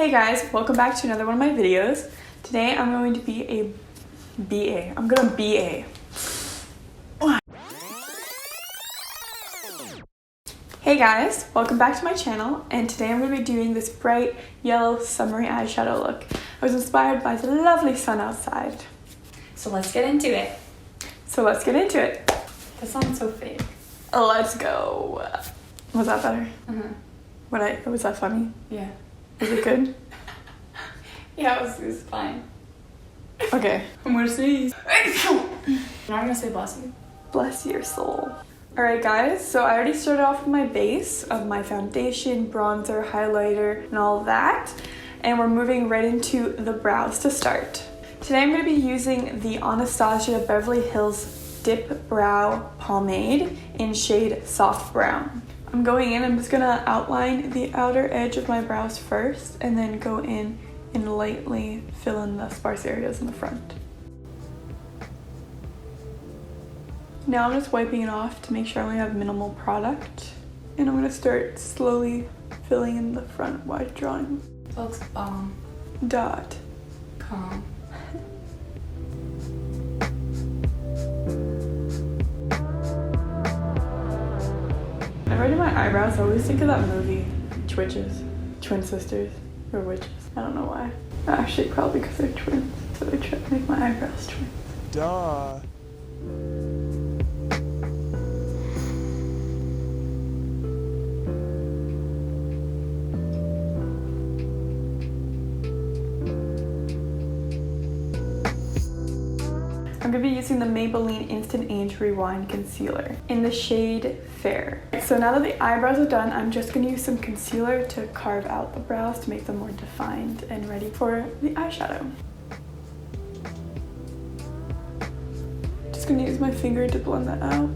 Hey guys, welcome back to another one of my videos. Today I'm going to be a BA. I'm gonna BA. Hey guys, welcome back to my channel, and today I'm going to be doing this bright yellow summery eyeshadow look. I was inspired by the lovely sun outside. So let's get into it. That sounds so fake. Let's go. Was that better? Uh-huh. Was that funny? Yeah. Was it good? Yeah, it was fine. Okay. I'm gonna sneeze. Now I'm gonna say bless you. Bless your soul. Alright guys, so I already started off with my base of my foundation, bronzer, highlighter, and all of that. And we're moving right into the brows to start. Today I'm going to be using the Anastasia Beverly Hills Dip Brow Pomade in shade Soft Brown. I'm going in, I'm just going to outline the outer edge of my brows first, and then go in and lightly fill in the sparse areas in the front. Now I'm just wiping it off to make sure I only have minimal product. And I'm going to start slowly filling in the front while drawing. Looks bomb. Dot. Calm. Whenever I do my eyebrows, I always think of that movie, Twitches. Twin sisters. Or witches. I don't know why. Actually, probably because they're twins. So they try to make my eyebrows twins. Duh. I'm going to be using the Maybelline Instant Age Rewind Concealer in the shade Fair. So now that the eyebrows are done, I'm just going to use some concealer to carve out the brows to make them more defined and ready for the eyeshadow. Just going to use my finger to blend that out.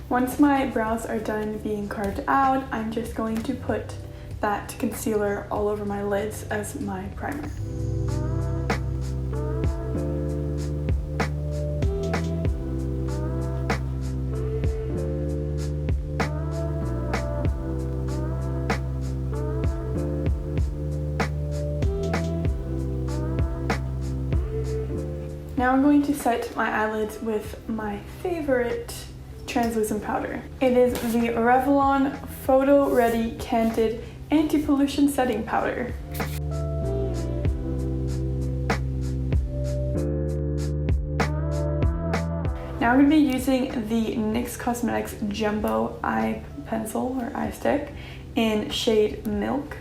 Once my brows are done being carved out, I'm just going to put that concealer all over my lids as my primer. Now I'm going to set my eyelids with my favorite translucent powder. It is the REVLON PhotoReady Candid Anti-Pollution Setting Powder. Now I'm going to be using the NYX Cosmetics Jumbo Eye Pencil or Eye Stick in shade Milk.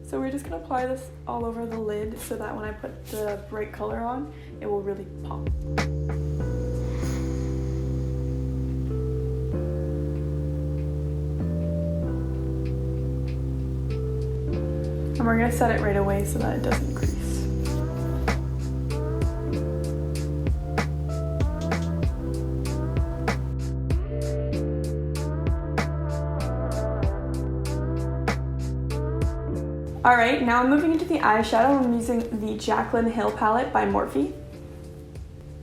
So we're just going to apply this all over the lid so that when I put the bright color on, it will really pop. And we're going to set it right away so that it doesn't crease. Alright, now I'm moving into the eyeshadow. I'm using the Jaclyn Hill palette by Morphe.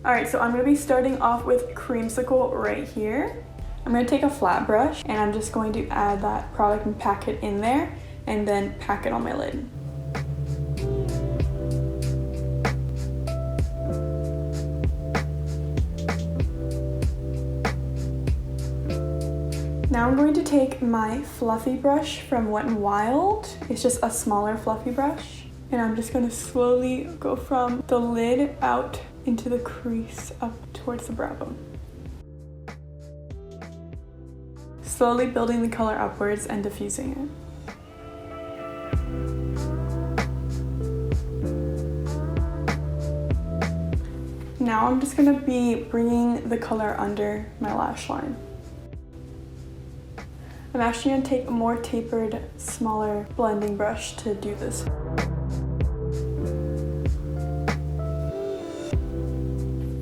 Alright, so I'm going to be starting off with Creamsicle right here. I'm going to take a flat brush and I'm just going to add that product and pack it in there, and then pack it on my lid. Now I'm going to take my fluffy brush from Wet n Wild. It's just a smaller fluffy brush. And I'm just going to slowly go from the lid out into the crease up towards the brow bone. Slowly building the color upwards and diffusing it. Now I'm just going to be bringing the color under my lash line. I'm actually going to take a more tapered, smaller blending brush to do this.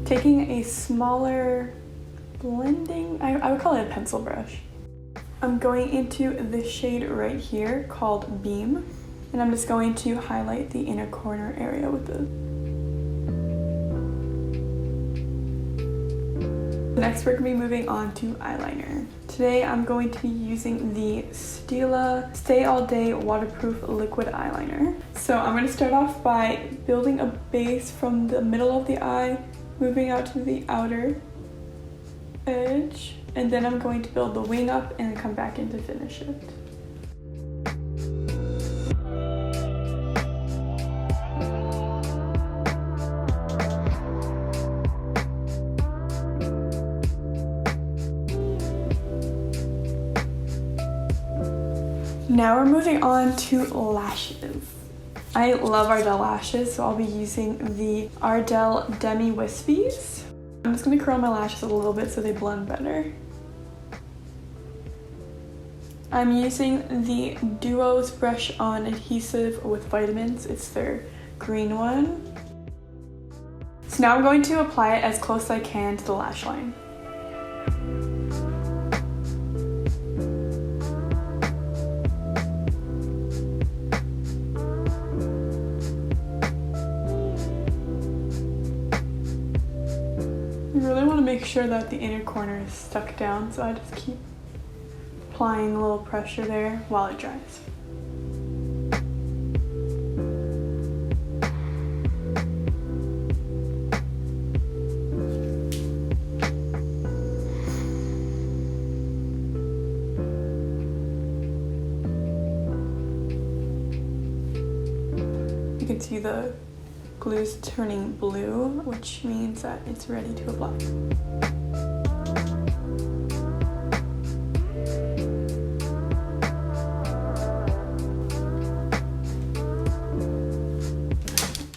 Taking a smaller blending, I would call it a pencil brush. I'm going into this shade right here called Beam, and I'm just going to highlight the inner corner area with this. Next, we're going to be moving on to eyeliner. Today, I'm going to be using the STILA Stay All Day Waterproof Liquid Eyeliner. So I'm going to start off by building a base from the middle of the eye, moving out to the outer edge, and then I'm going to build the wing up and come back in to finish it. Now we're moving on to lashes. I love Ardell lashes, so I'll be using the Ardell Demi Wispies. I'm just going to curl my lashes a little bit so they blend better. I'm using the Duo's Brush On Adhesive with Vitamins. It's their green one. So now I'm going to apply it as close as I can to the lash line. You really want to make sure that the inner corner is stuck down, so I just keep applying a little pressure there while it dries. You can see the glue's turning blue, which means that it's ready to apply.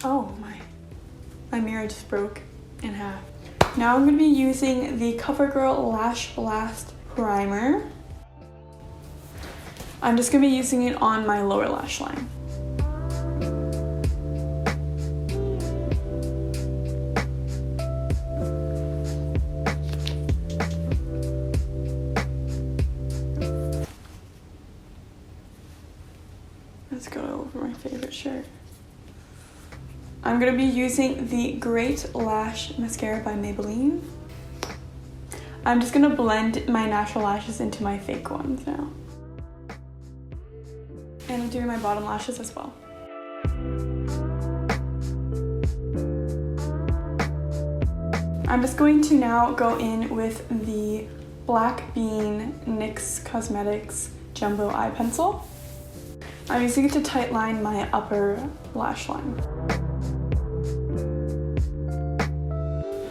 Oh my mirror just broke in half. Now I'm going to be using the COVERGIRL Lash Blast Primer. I'm just going to be using it on my lower lash line. Let's go over my favorite shirt. I'm going to be using the Great Lash Mascara by Maybelline. I'm just going to blend my natural lashes into my fake ones now. And I'm doing my bottom lashes as well. I'm just going to now go in with the Black Bean NYX Cosmetics Jumbo Eye Pencil. I'm using it to tightline my upper lash line.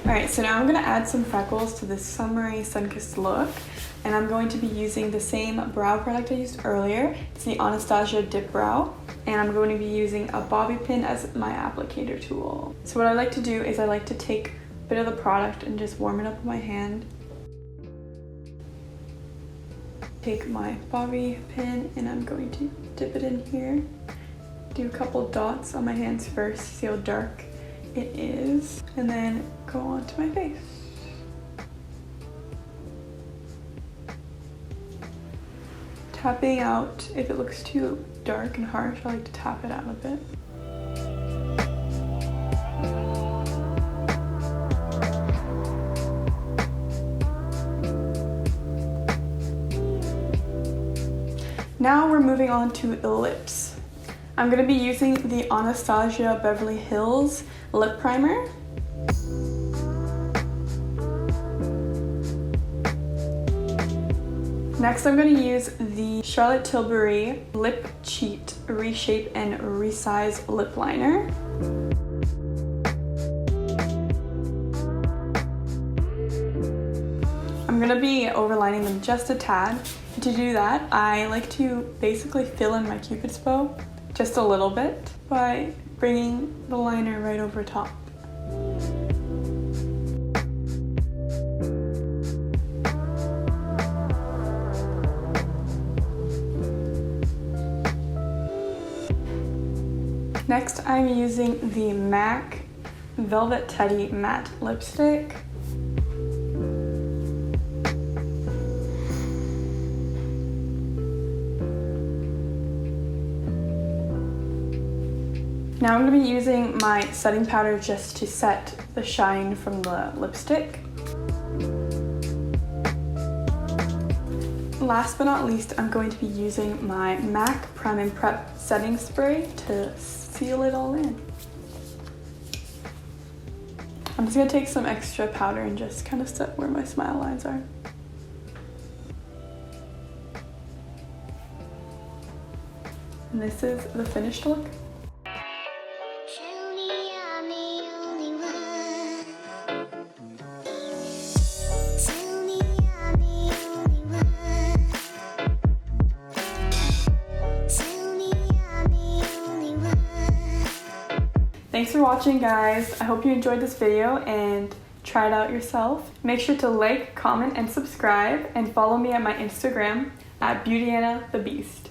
Alright, so now I'm going to add some freckles to this Summery sun-kissed look, and I'm going to be using the same brow product I used earlier. It's the Anastasia Dip Brow, and I'm going to be using a bobby pin as my applicator tool. So what I like to do is I like to take a bit of the product and just warm it up with my hand. Take my bobby pin and I'm going to dip it in here. Do a couple dots on my hands first, see how dark it is, and then go onto my face. Tapping out, if it looks too dark and harsh, I like to tap it out a bit. Now we're moving on to the lips. I'm going to be using the Anastasia Beverly Hills Lip Primer. Next, I'm going to use the Charlotte Tilbury Lip Cheat Reshape and Resize Lip Liner. I'm going to be overlining them just a tad. To do that, I like to basically fill in my Cupid's bow just a little bit by bringing the liner right over top. Next, I'm using the MAC Velvet Teddy Matte Lipstick. Now I'm going to be using my setting powder just to set the shine from the lipstick. last but not least, I'm going to be using my MAC Prime and Prep setting spray to seal it all in. I'm just gonna take some extra powder and just kind of set where my smile lines are. And this is the finished look. Thanks for watching, guys. I hope you enjoyed this video and try it out yourself. Make sure to like, comment, and subscribe, and follow me at my Instagram at BeautyAnnaTheBeast.